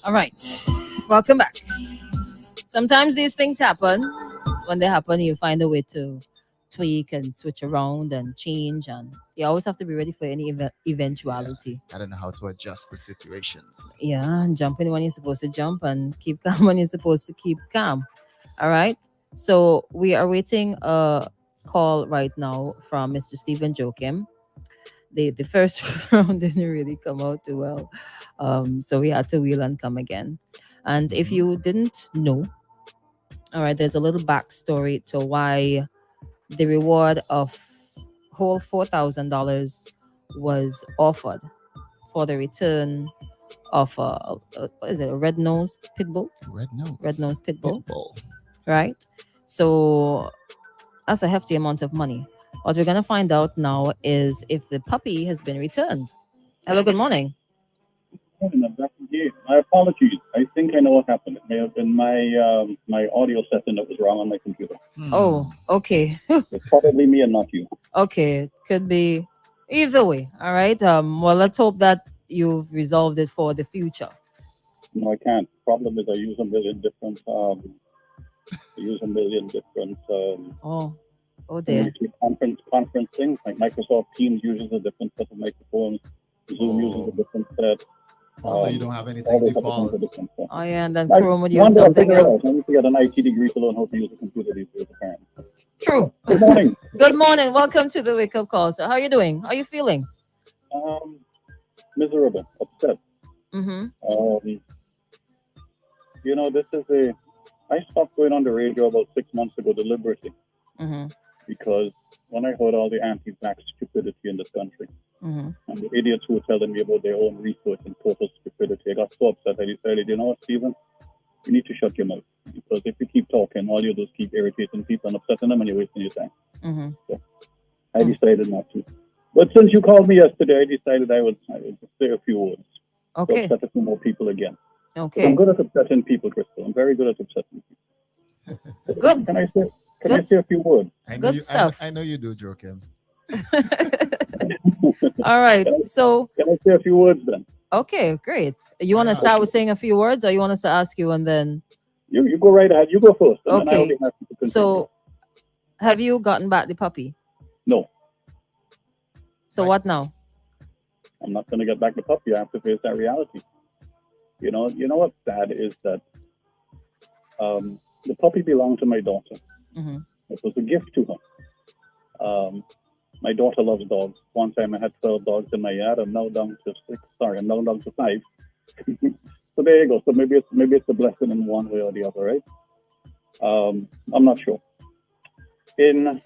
All right. Welcome back. Sometimes these things happen. When they happen, you find a way to tweak and switch around and change. And you always have to be ready for any Yeah, eventuality. I don't know how to adjust the situations. Yeah, and jumping when you're supposed to jump and keep calm when you're supposed to keep calm. All right. So we are waiting a call right now from Mr. Stephen Joachim. The first round didn't really come out too well. So we had to wheel and come again. And if Hmm. you didn't know, all right, there's a little backstory to why the reward of whole $4,000 was offered for the return of what is it, a red-nosed pit bull? Red nose, Red-nosed pit bull, pitbull. right? So that's a hefty amount of money. What we're gonna find out now is if the puppy has been returned. Hello, good morning. Morning, I'm back again. My apologies. I think I know what happened. It may have been my audio setting that was wrong on my computer. Hmm. Oh, okay. It's probably me and not you. Okay, could be either way. All right. Well, let's hope that you've resolved it for the future. No, I can't. Problem is, I use a million different Oh, oh dear. community conference things. Like Microsoft Teams uses a different set of microphones. Zoom uses a Oh, different set. also you Um, don't have all anything those other things default. are different. So. Oh yeah, and then I, Chrome would use one day I'll something figure it else. out. I need to get an IT degree to learn how to use a computer these days, apparently. True. Good morning. Good morning. Welcome to the wake up call. So, how are you doing? How are you feeling? Um, Miserable, upset. Mm-hmm. Um, this is a. I stopped going on the radio about 6 months ago deliberately Mm-hmm. because when I heard all the anti-vax stupidity in this country Mm-hmm. and the idiots who were telling me about their own research and total stupidity, I got so upset. I decided, you know what, Stephen, you need to shut your mouth because if you keep talking, all you do is keep irritating people and upsetting them, and you're wasting your time. Mm-hmm. So I decided not to. But since you called me yesterday, I decided I would just say a few words to Okay. upset a few more people again. Because I'm Okay. good at upsetting people, Crystal. I'm very good at upsetting people. Good. Can I say? Can I Good. say a few words? I know Good you. I know. stuff. I know you do, Joakim. All right. Can I, So, can I say a few words then? okay, great. You Why want to not? start with saying a few words, or you want us to ask you and then? You go right ahead. You go first, and then I'll Okay. be happy to continue. So, have you gotten back the puppy? No, So Why? what now? I'm not going to get back the puppy. I have to face that reality. You know what's sad is that the puppy belonged to my daughter. Mm-hmm. It was a gift to her. My daughter loves dogs. One time I had 12 dogs in my yard. I'm now down to six. Sorry, I'm now down to five. So there you go. So maybe it's a blessing in one way or the other, right? I'm not sure. In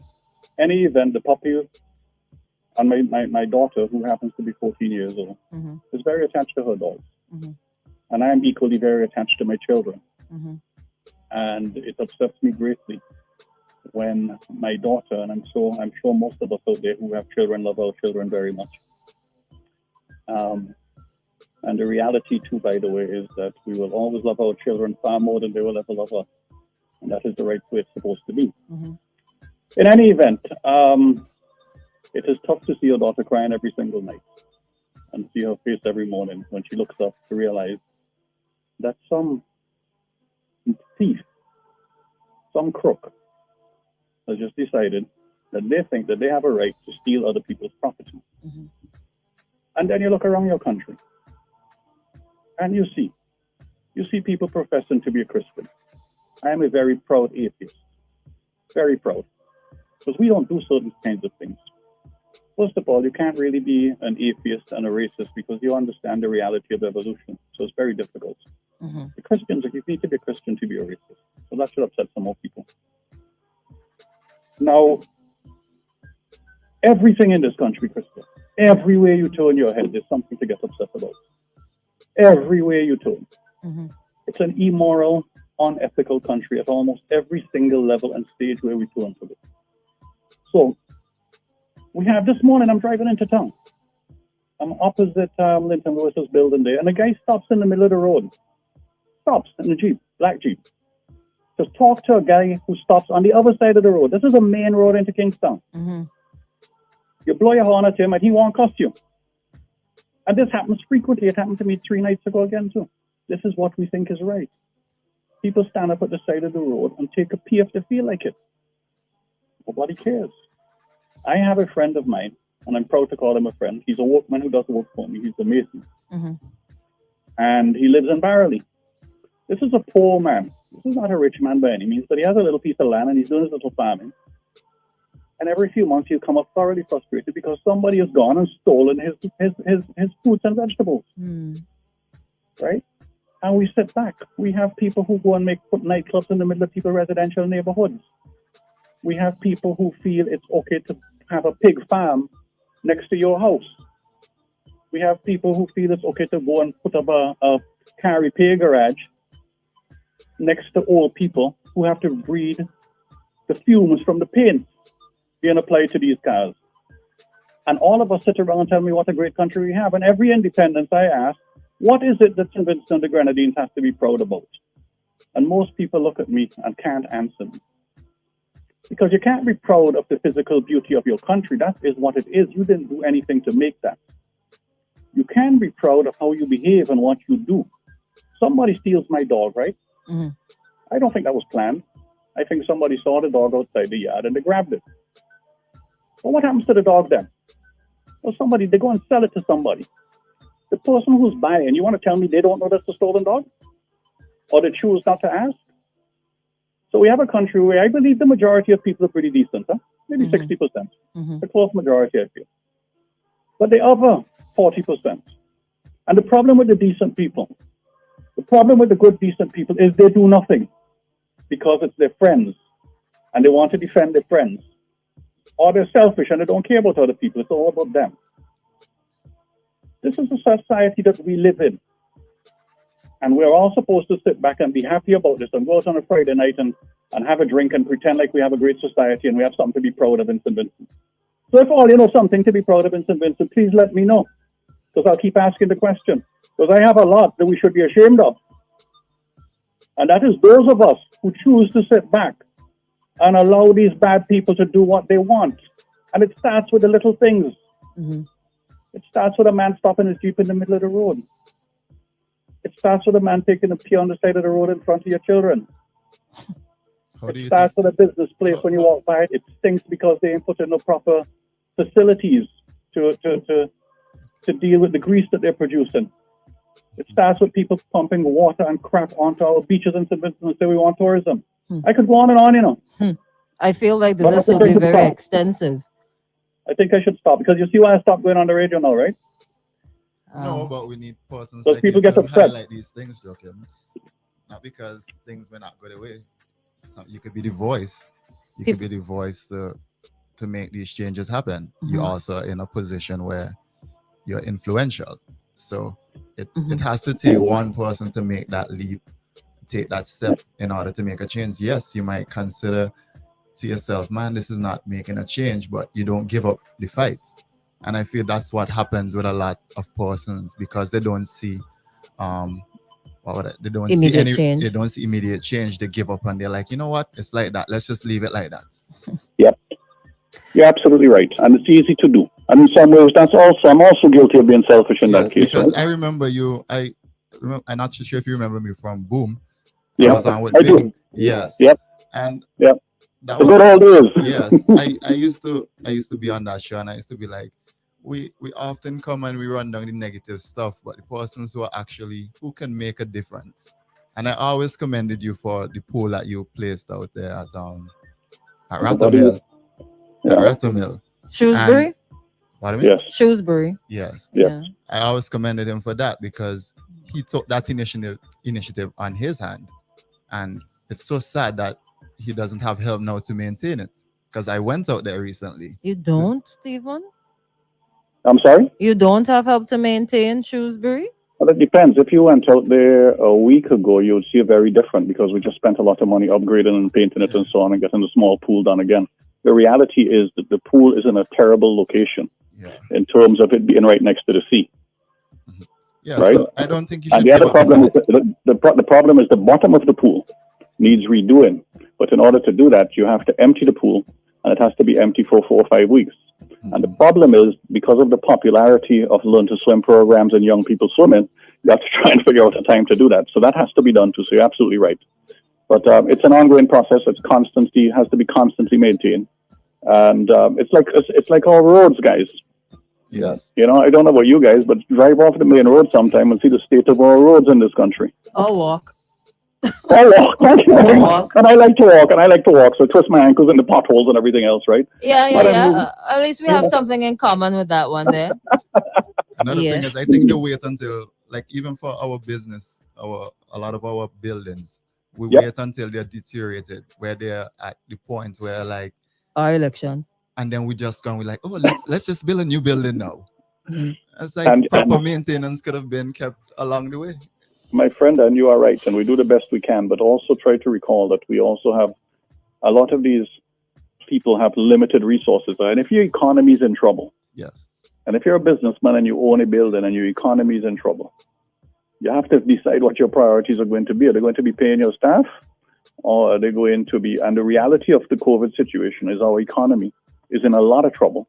any event, the puppy and my daughter, who happens to be 14 years old, Mm-hmm. is very attached to her dogs. Mm-hmm. And I am equally very attached to my children. Mm-hmm. And it upsets me greatly when my daughter, and I'm sure most of us out there who have children love our children very much. Um, and the reality too, by the way, is that we will always love our children far more than they will ever love us. And that is the right way it's supposed to be. Mm-hmm. In any event, it is tough to see your daughter crying every single night and see her face every morning when she looks up to realize that some thief, some crook, has just decided that they think that they have a right to steal other people's property. Mm-hmm. And then you look around your country and you see people professing to be a Christian. I am a very proud atheist, very proud, because we don't do certain kinds of things. First of all, you can't really be an atheist and a racist because you understand the reality of evolution. So it's very difficult. Mm-hmm. The Christians, you need to be a Christian to be a racist. So that should upset some more people. Now, everything in this country, Crystal, everywhere you turn your head, there's something to get upset about. Everywhere you turn. Mm-hmm. It's an immoral, unethical country at almost every single level and stage where we turn to it. So, we have this morning, I'm driving into town. I'm opposite Linton Lewis's building there, and a guy stops in the middle of the road. Stops in a Jeep, black Jeep. to talk to a guy who stops on the other side of the road. This is a main road into Kingston. Mm-hmm. You blow your horn at him and he won't cuss you. And this happens frequently. It happened to me 3 nights ago again too. This is what we think is right. People stand up at the side of the road and take a pee if they feel like it. Nobody cares. I have a friend of mine, and I'm proud to call him a friend. He's a workman who does work for me. He's a mason. Mm-hmm. And he lives in Barley. This is a poor man. This is not a rich man by any means, but he has a little piece of land and he's doing his little farming. And every few months he'll come up thoroughly frustrated because somebody has gone and stolen his fruits and vegetables. Mm. Right? And we sit back. We have people who go and put nightclubs in the middle of people's residential neighborhoods. We have people who feel it's okay to have a pig farm next to your house. We have people who feel it's okay to go and put up a car repair garage next to old people who have to breathe the fumes from the paint being applied to these cars. And all of us sit around and tell me what a great country we have. And every independence I ask, what is it that St. Vincent and the Grenadines has to be proud about? And most people look at me and can't answer me. Because you can't be proud of the physical beauty of your country. That is what it is. You didn't do anything to make that. You can be proud of how you behave and what you do. Somebody steals my dog, right? Mm-hmm. I don't think that was planned. I think somebody saw the dog outside the yard and they grabbed it. Well, what happens to the dog then? Well, they go and sell it to somebody. The person who's buying, you want to tell me they don't know that's a stolen dog? Or they choose not to ask? So we have a country where I believe the majority of people are pretty decent, huh? Maybe 60%. Mm-hmm. The close majority, I feel. But the other 40%. And the problem with the decent people, the problem with the good, decent people is they do nothing because it's their friends and they want to defend their friends. Or they're selfish and they don't care about other people. It's all about them. This is the society that we live in. And we're all supposed to sit back and be happy about this and go out on a Friday night and have a drink and pretend like we have a great society and we have something to be proud of in St. Vincent. So if all you know something to be proud of in St. Vincent, please let me know. Because I'll keep asking the question. Because I have a lot that we should be ashamed of. And that is those of us who choose to sit back and allow these bad people to do what they want. And it starts with the little things. Mm-hmm. It starts with a man stopping his Jeep in the middle of the road. It starts with a man taking a pee on the side of the road in front of your children. It starts with a business place when you walk by it. It stinks because they ain't put in no proper facilities to deal with the grease that they're producing. It starts with people pumping water and crap onto our beaches in St. Vincent and say we want tourism. I could go on and on, you know. I feel like the But list I will think be I should very stop. extensive. I think I should stop because you see why I stopped going on the radio now, right? No, but we need persons Those like people you get to upset. highlight these things, Joachim. Not because things may not go the way. You could be the voice. You could be the voice to make these changes happen. Mm-hmm. You're also in a position where you're influential. So it has to take one person to make that leap, take that step in order to make a change. Yes, you might consider to yourself, man, this is not making a change, but you don't give up the fight. And I feel that's what happens with a lot of persons because they don't see they don't Immediate see change. They don't see immediate change. They give up and they're like, you know what? It's like that. Let's just leave it like that. Yep. You're absolutely right. And it's easy to do. And in some ways, I'm also guilty of being selfish in that case. Because Right? I remember you. I'm not too sure if you remember me from Boom. Yeah, with I Big. do. Yes. Yep. And Yep. that The was, good old days. yes. I used to be on that show and I used to be like, we often come and we run down the negative stuff, but the persons who can make a difference. And I always commended you for the pool that you placed out there at Rattermill. Yeah. At Rattermill. Shrewsbury? Pardon me? Yes. Shrewsbury. Yes. Yeah. I always commended him for that because he took that initiative on his hand. And it's so sad that he doesn't have help now to maintain it. Because I went out there recently. You don't, Stephen? I'm sorry? You don't have help to maintain Shrewsbury? Well, it depends. If you went out there a week ago, you would see it very different because we just spent a lot of money upgrading and painting it and so on and getting the small pool done again. The reality is that the pool is in a terrible location in terms of it being right next to the sea. Yeah, right? So I don't think you should. And the other problem is the problem is the bottom of the pool needs redoing. But in order to do that, you have to empty the pool, and it has to be empty for 4 or 5 weeks. And the problem is, because of the popularity of learn to swim programs and young people swimming, you have to try and figure out a time to do that. So that has to be done too. So you're absolutely right. But it's an ongoing process. Has to be constantly maintained. And it's like all roads, guys. Yes. You know, I don't know about you guys, but drive off the main road sometime and see the state of our roads in this country. Or walk. I walk. Thank you very Walk. much. And I like to walk. So I twist my ankles in the potholes and everything else, right? Yeah, But I yeah. mean, At least we have something in common with that one there. Another Yeah. thing is, I think they wait until, like, even for our business, a lot of our buildings, we Yep. wait until they're deteriorated, where they're at the point where, like, Our elections. and then we just go, we're like, oh, let's just build a new building now. Mhm. It's like And- proper maintenance could have been kept along the way. my friend, and you are right, and we do the best we can, but also try to recall that we also have a lot of these people have limited resources. And if your economy is in trouble, Yes. and if you're a businessman and you own a building and your economy is in trouble, you have to decide what your priorities are going to be. Are they going to be paying your staff? Or are they going to be, and the reality of the COVID situation is our economy is in a lot of trouble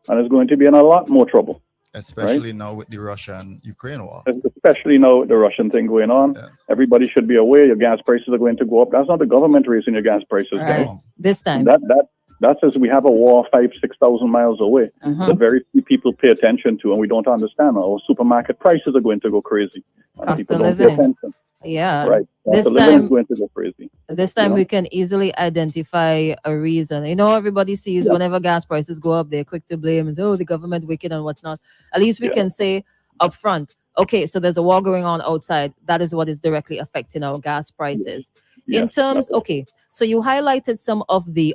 and is going to be in a lot more trouble, Especially now with the Russia and Ukraine war. especially now with the Russian thing going on. Yes. Everybody should be aware your gas prices are going to go up. That's not the government raising your gas prices, Right. guys. This time. That says we have a war 5,000-6,000 miles away Uh-huh. that very few people pay attention to, and we don't understand. Our supermarket prices are going to go crazy, and Cost people of don't pay living. attention. Yeah. Right? This The living time- is going to go crazy. This time Yeah. we can easily identify a reason. You know, everybody sees Yeah. whenever gas prices go up, they're quick to blame and say, oh, the government wicked and what's not. At least we Yeah. can say up front, okay, so there's a war going on outside. That is what is directly affecting our gas prices. In Yes, terms, that's- okay, so you highlighted some of the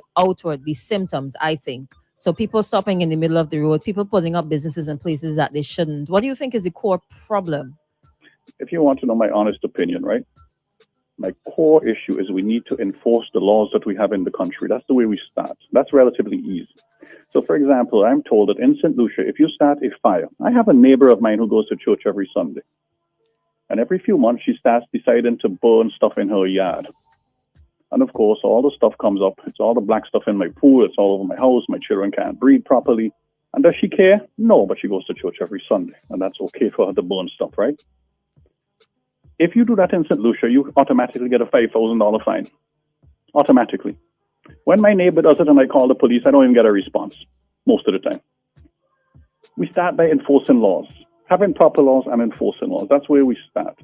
symptoms, I think. So people stopping in the middle of the road, people putting up businesses in places that they shouldn't. What do you think is the core problem? If you want to know my honest opinion, right? My core issue is we need to enforce the laws that we have in the country. That's the way we start. That's relatively easy. So, for example, I'm told that in St. Lucia, if you start a fire, I have a neighbor of mine who goes to church every Sunday. And every few months, she starts deciding to burn stuff in her yard. And of course, all the stuff comes up. It's all the black stuff in my pool. It's all over my house. My children can't breathe properly. And does she care? No, but she goes to church every Sunday. And that's okay for her to burn stuff, right? If you do that in St. Lucia, you automatically get a $5,000 fine. Automatically. When my neighbor does it and I call the police, I don't even get a response most of the time. We start by enforcing laws, having proper laws and enforcing laws. That's where we start.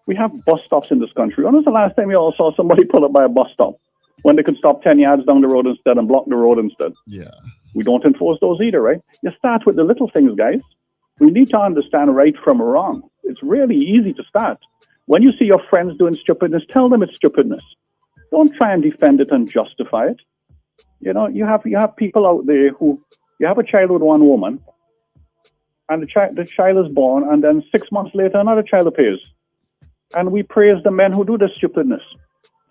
We have bus stops in this country. When was the last time you all saw somebody pull up by a bus stop when they could stop 10 yards down the road instead and block the road instead? Yeah. We don't enforce those either, right? You start with the little things, guys. We need to understand right from wrong. It's really easy to start. When you see your friends doing stupidness, tell them it's stupidness. Don't try and defend it and justify it. You know, you have people out there who, you have a child with one woman, and the child is born, and then 6 months later, another child appears. And we praise the men who do this stupidness,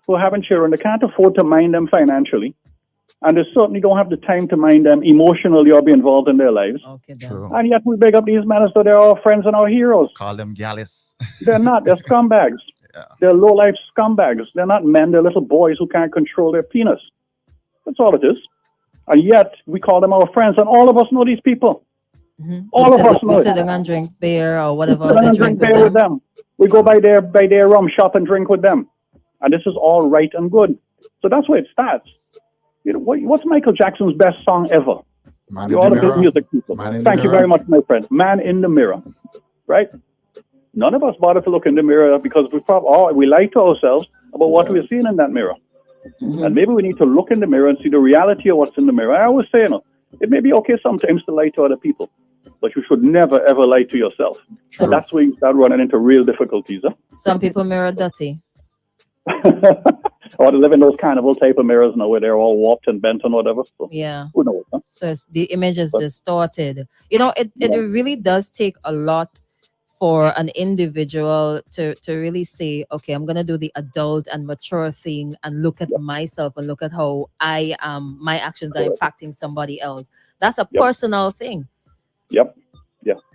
who are having children. They can't afford to mind them financially, and they certainly don't have the time to mind them emotionally or be involved in their lives. Okay, then. True. And yet we big up these men as though they're our friends and our heroes. Call them gallus. They're not. They're scumbags. Yeah. They're low-life scumbags. They're not men. They're little boys who can't control their penis. That's all it is. And yet we call them our friends, and all of us know these people. Mhm. All We of sit- us know we it. sit down and drink beer or whatever And they then drink drink beer with with them. them. We go by their rum shop and drink with them. And this is all right and good. So that's where it starts. You know, what's Michael Jackson's best song ever? Man in You're all the the good mirror. music people. Man in the Thank you mirror. very much, my friend. Man in the mirror, right? None of us bother to look in the mirror because we lie to ourselves about what we're seeing in that mirror. Mhm. And maybe we need to look in the mirror and see the reality of what's in the mirror. I always say, you know, it may be okay sometimes to lie to other people, but you should never, ever lie to yourself. True. And that's where you start running into real difficulties. Huh? Some people mirror dirty. Or to live in those carnival type of mirrors now where they're all warped and bent and whatever. So Yeah. who knows? Huh? So it's, the image is But- distorted. You know, it Yeah. really does take a lot for an individual to really say, okay, I'm gonna do the adult and mature thing and look at myself and look at how I am, my actions are Correct. impacting somebody else. That's a Yep. personal thing. Yep.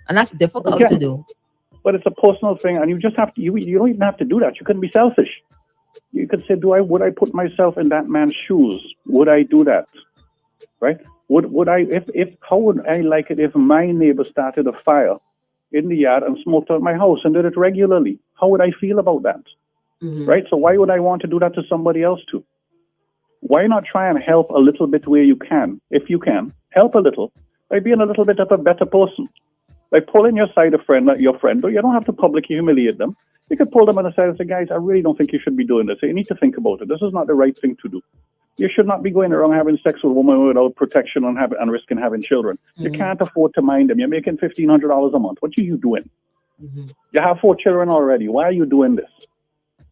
And that's difficult Okay. to do. But it's a personal thing, and you just have to. You don't even have to do that. You can be selfish. You could say, would I put myself in that man's shoes? Would I do that? Right? Would I, if how would I like it if my neighbor started a fire in the yard and smoked out my house and did it regularly? How would I feel about that? Right? So why would I want to do that to somebody else too? Why not try and help a little bit where you can? If you can, help a little by being a little bit of a better person. By pulling your side a friend, like your friend, but you don't have to publicly humiliate them. You could pull them on the side and say, guys, I really don't think you should be doing this. You need to think about it. This is not the right thing to do. You should not be going around having sex with a woman without protection and risking having children. You can't afford to mind them. You're making $1,500 a month. What are you doing? You have 4 children already. Why are you doing this?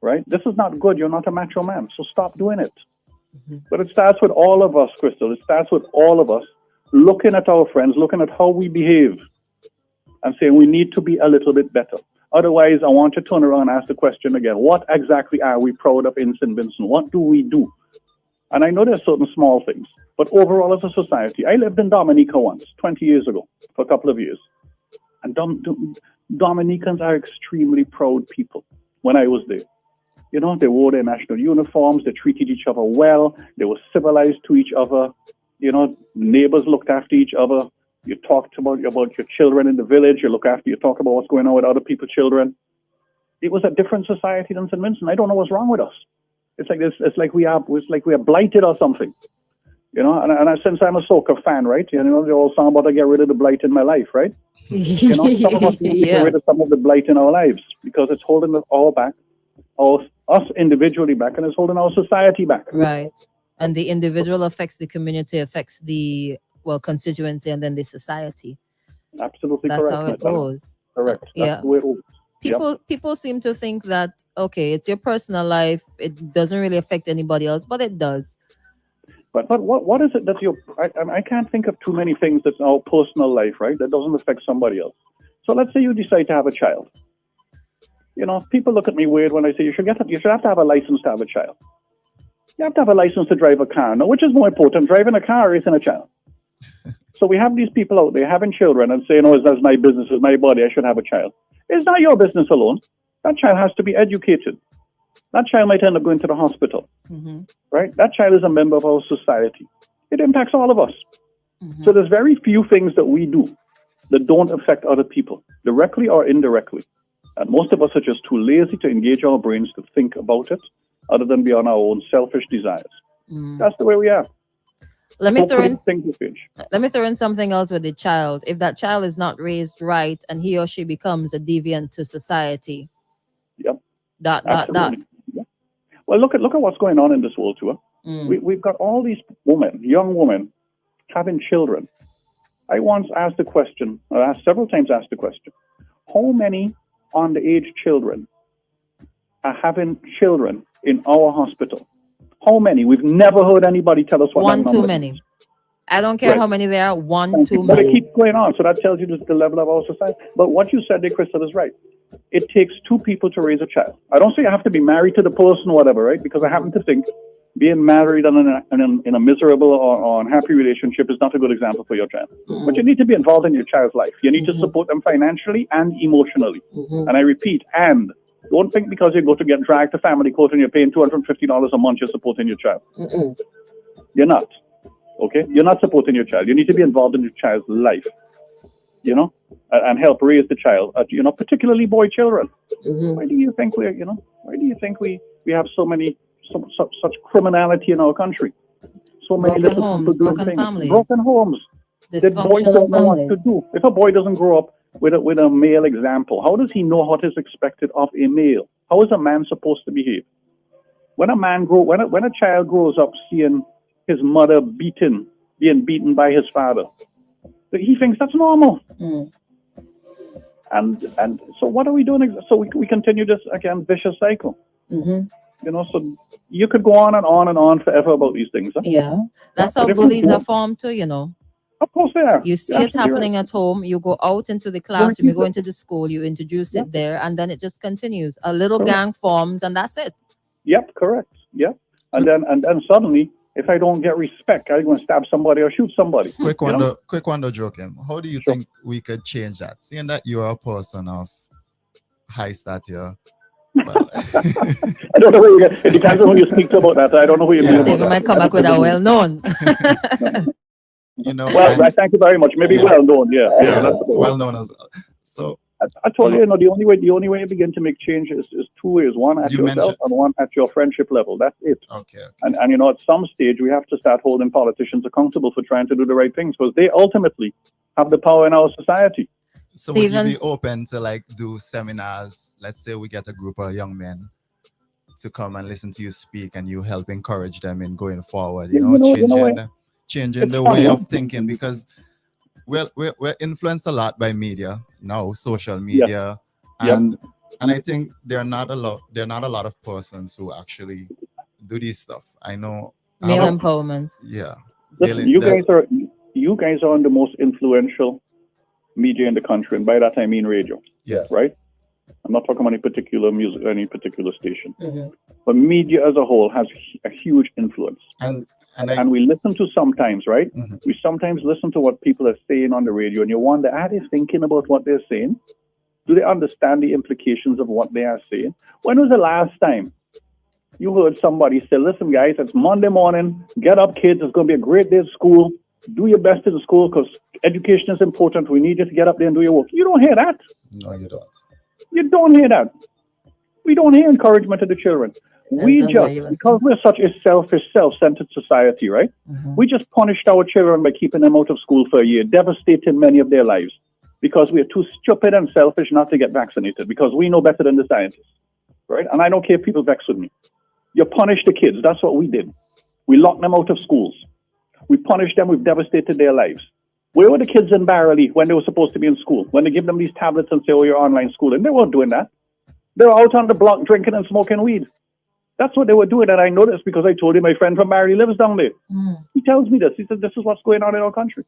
Right? This is not good. You're not a macho man. So stop doing it. But it starts with all of us, Crystal. It starts with all of us looking at our friends, looking at how we behave, and saying we need to be a little bit better. Otherwise, I want to turn around and ask the question again, what exactly are we proud of in St. Vincent? What do we do? And I know there's certain small things, but overall as a society, I lived in Dominica once, 20 years ago, for a couple of years. And Dominicans are extremely proud people when I was there. You know, they wore their national uniforms, they treated each other well, they were civilized to each other, you know, neighbors looked after each other. You talked about your children in the village. You talk about what's going on with other people's children. It was a different society than St. Vincent. I don't know what's wrong with us. It's like this. It's like we are blighted or something. You know. And since I'm a soca fan, right? You know, they all song about to get rid of the blight in my life, right? You know, some of us need to get rid of some of the blight in our lives because it's holding us all back, us individually back, and it's holding our society back. Right. And the individual affects the community, affects the constituency, and then the society. Absolutely That's correct. how it goes. Correct. That's the way it goes. People seem to think that, okay, it's your personal life, it doesn't really affect anybody else, but it does. But what is it that I can't think of too many things that's our personal life, right, that doesn't affect somebody else. So let's say you decide to have a child. You know, people look at me weird when I say you should have to have a license to have a child. You have to have a license to drive a car. Now, which is more important, driving a car or raising a child? So we have these people out there having children and saying, oh, that's my business, it's my body, I should have a child. It's not your business alone. That child has to be educated. That child might end up going to the hospital, right? That child is a member of our society. It impacts all of us. So there's very few things that we do that don't affect other people, directly or indirectly. And most of us are just too lazy to engage our brains to think about it, other than beyond our own selfish desires. That's the way we are. Let me throw in something else with the child. If that child is not raised right and he or she becomes a deviant to society. Yep. Dot. Yeah. Well, look at what's going on in this world too. We've got all these young women, having children. I once asked the question, several times asked the question, how many underage children are having children in our hospital? How many? We've never heard anybody tell us what one that too number many. is. I don't care how many there are. One too But many. it keeps going on. So that tells you the level of our society. But what you said there, Crystal, is right. It takes 2 people to raise a child. I don't say you have to be married to the person or whatever, right? Because I happen to think being married in a miserable or unhappy relationship is not a good example for your child. But you need to be involved in your child's life. You need to support them financially and emotionally. And I repeat, and don't think because you go to get dragged to family court and you're paying $250 a month, you're supporting your child. You're not. Okay? You're not supporting your child. You need to be involved in your child's life, you know, and help raise the child, you know, particularly boy children. Why do you think we have such criminality in our country? So many Broken little homes, people doing broken things. families. Broken homes. That boys don't know what to do. If a boy doesn't grow up with a male example, how does he know what is expected of a male? How is a man supposed to behave? When a child grows up seeing his mother being beaten by his father, he thinks that's normal. And so what are we doing? So we continue this again vicious cycle. You know, so you could go on and on and on forever about these things. Huh? Yeah, that's how bullies are formed too. You know. Of course they are. You see it happening at home, you go out into the classroom, you go into the school, you introduce it there, and then it just continues. A little gang forms, and that's it. Yep, correct. Yep. And then suddenly, if I don't get respect, I'm going to stab somebody or shoot somebody. Quick one, Joachim. How do you think we could change that? Seeing that you are a person of high stature, Well, I don't know who you get. It depends on who you speak to about that. I don't know who you mean Yeah. about Stephen that. might come back with a well known. Well, and right, thank you very much. Maybe yeah, well known. Yeah, yeah. yeah, That's about well it. known as well. So I told you, the only way you begin to make change is two ways: one at you yourself mentioned, and one at your friendship level. That's it. okay, And at some stage we have to start holding politicians accountable for trying to do the right things because they ultimately have the power in our society. so would you Stephen, be open to like do seminars? Let's say we get a group of young men to come and listen to you speak, and you help encourage them in going forward. You know, Changing it's the way funny. of thinking, because we're influenced a lot by media now, social Yes, media, yep. and I think there are not a lot of persons who actually do this stuff. I know I have male a empowerment. yeah. Listen, Daily, there's you guys are on the most influential media in the country, and by that I mean radio, yes, right? I'm not talking about any particular music, any particular station, Mhm. but media as a whole has a huge influence. and I And we listen to sometimes, right? mhm. We sometimes listen to what people are saying on the radio, and you wonder, are they thinking about what they're saying? Do they understand the implications of what they are saying? When was the last time you heard somebody say, listen, guys, it's Monday morning, get up, kids, it's going to be a great day at school. Do your best in school because education is important. We need you to get up there and do your work. You don't hear that. No, you don't. You don't hear that. We don't hear encouragement to the children. Depends We on where just, you listen. because we're such a selfish, self-centered society, right? Mhm. We just punished our children by keeping them out of school for a year, devastating many of their lives because we are too stupid and selfish not to get vaccinated because we know better than the scientists, right? And I don't care if people vex with me. You punish the kids. That's what we did. We locked them out of schools. We punished them. We've devastated their lives. Where were the kids in Barely when they were supposed to be in school? When they give them these tablets and say, oh, you're online schooling. They weren't doing that. They were out on the block drinking and smoking weed. That's what they were doing. And I know this because I told you my friend from Barely lives down there. Mm. He tells me this. He said, this is what's going on in our country.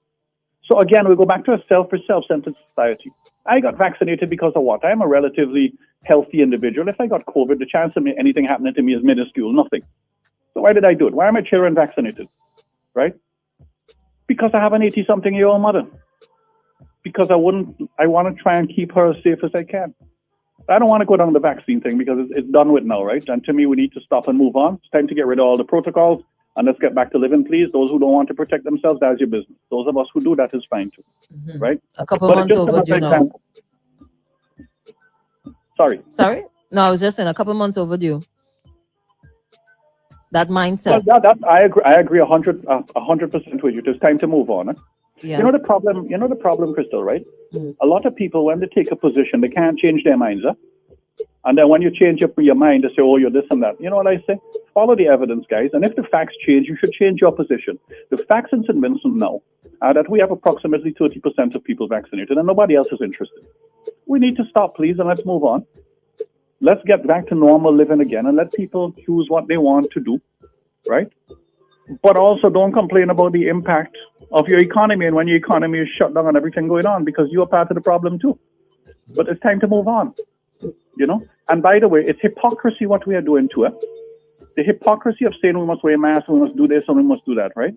So again, we go back to a selfish, self-centered society. I got vaccinated because of what? I'm a relatively healthy individual. If I got COVID, the chance of anything happening to me is minuscule, nothing. So why did I do it? Why are my children vaccinated? Right? Because I have an 80-something-year-old mother. Because I want to try and keep her as safe as I can. I don't want to go down the vaccine thing because it's done with now, right? And to me, we need to stop and move on. It's time to get rid of all the protocols and let's get back to living, please. Those who don't want to protect themselves, that's your business. Those of us who do that is fine too, Mhm. right? A couple But months just another overdue now. example. Sorry. Sorry? No, I was just saying a couple months overdue. That Well, mindset. that I agree 100% with you. It's time to move on. Yeah. You know the problem, Crystal, right? Mm. A lot of people, when they take a position, they can't change their minds. Huh? And then when you change your mind, they say, oh, you're this and that. You know what I say? Follow the evidence, guys. And if the facts change, you should change your position. The facts in St. Vincent now are that we have approximately 30% of people vaccinated and nobody else is interested. We need to stop, please, and let's move on. Let's get back to normal living again and let people choose what they want to do, right? But also don't complain about the impact of your economy and when your economy is shut down and everything going on because you are part of the problem too. But it's time to move on, you know? And by the way, it's hypocrisy what we are doing to it. The hypocrisy of saying we must wear masks, we must do this and we must do that, right?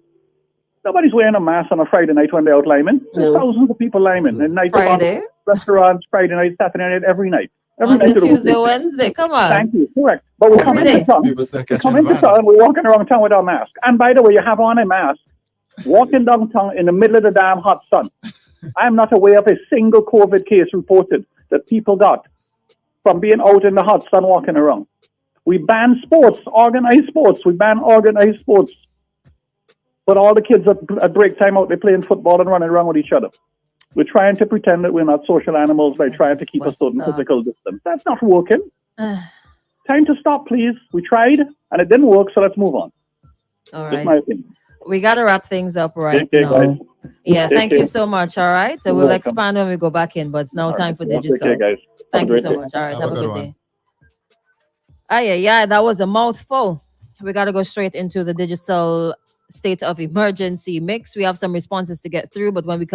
Nobody's wearing a mask on a Friday night when they're out liming. There's No. thousands of people liming. And night Friday. restaurants, Friday night, Saturday night, every night. Every Monday, night of the Tuesday, week. Wednesday. Come on. Thank you. Correct. But we come Every into day. town. People still We come catching into van. town. We're walking around town with our mask. And by the way, you have on a mask, walking downtown in the middle of the damn hot sun. I'm not aware of a single COVID case reported that people got from being out in the hot sun walking around. We ban sports, organized sports. We ban organized sports. But all the kids at break time out, they're playing football and running around with each other. We're trying to pretend that we're not social animals by trying to keep a What's certain up? physical distance. That's not working. All Time to stop, please. We tried and it didn't work, so let's move on. That's my right. opinion. We got to wrap things up right Take care, now. guys. Yeah, Take thank you care. so much. All right. So You're we'll welcome. expand when we go back in, but it's now All time right. for Take digital. care, guys. Have a Thank you great so day. much. All right. Have Have a a good good one. day. Yeah, that was a mouthful. We got to go straight into the digital state of emergency mix. We have some responses to get through, but when we come